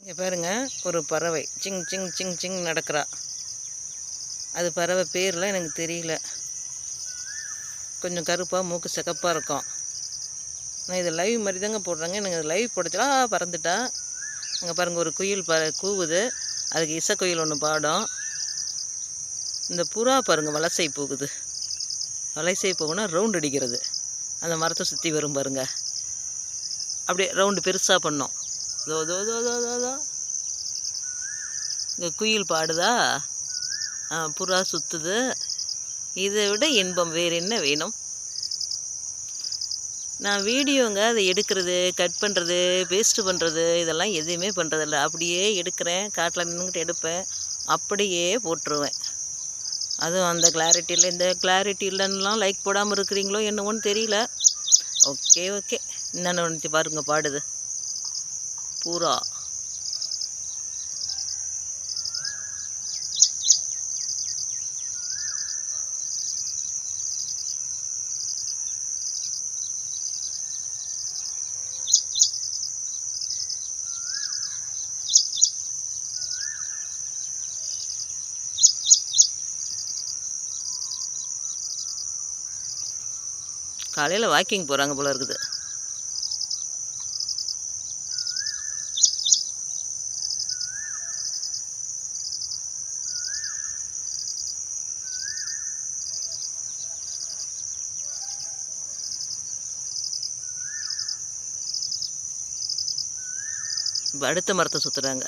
இங்கே பாருங்க, ஒரு பறவை சிங் சிங் சிங் சிங் நடக்கிறா. அது பறவை பேர்லாம் எனக்கு தெரியல. கொஞ்சம் கருப்பாக மூக்கு சிகப்பாக இருக்கும். நான் இதை லைவ் மாதிரி தாங்க போடுறாங்க. எனக்கு அது லைவ் போடுச்சா பறந்துட்டா. அங்கே பாருங்கள், ஒரு குயில் கூவுது. அதுக்கு இசைக்குயில் ஒன்று பாடும். இந்த புறா பாருங்கள், வலசை போகுது. வலசை போகுன்னா ரவுண்ட் அடிக்கிறது. அந்த மரத்தை சுற்றி வரும் பாருங்க. அப்படியே ரவுண்டு பெருசாக பண்ணோம். தோ தோ தோ தோ தோ தோ இங்கே குயில் பாடுதா, புறா சுற்றுது. இதை விட இன்பம் வேறு என்ன வேணும்? நான் வீடியோங்க அதை எடுக்கிறது, கட் பண்ணுறது, பேஸ்ட்டு பண்ணுறது இதெல்லாம் எதுவுமே பண்ணுறதில்ல. அப்படியே எடுக்கிறேன், காட்டில் நின்றுக்கிட்டு எடுப்பேன், அப்படியே போட்டுருவேன். அதுவும் அந்த கிளாரிட்டியில், இந்த கிளாரிட்டி இல்லைன்னுலாம் லைக் போடாமல் இருக்கிறீங்களோ என்னவோன்னு தெரியல. ஓகே ஓகே, என்னென்ன ஒன்று பாருங்க பாடுது பூரா. காலையில் வாக்கிங் போகிறாங்க போல இருக்குது. இப்போ அடுத்த மரத்தை சுற்றுறாங்க.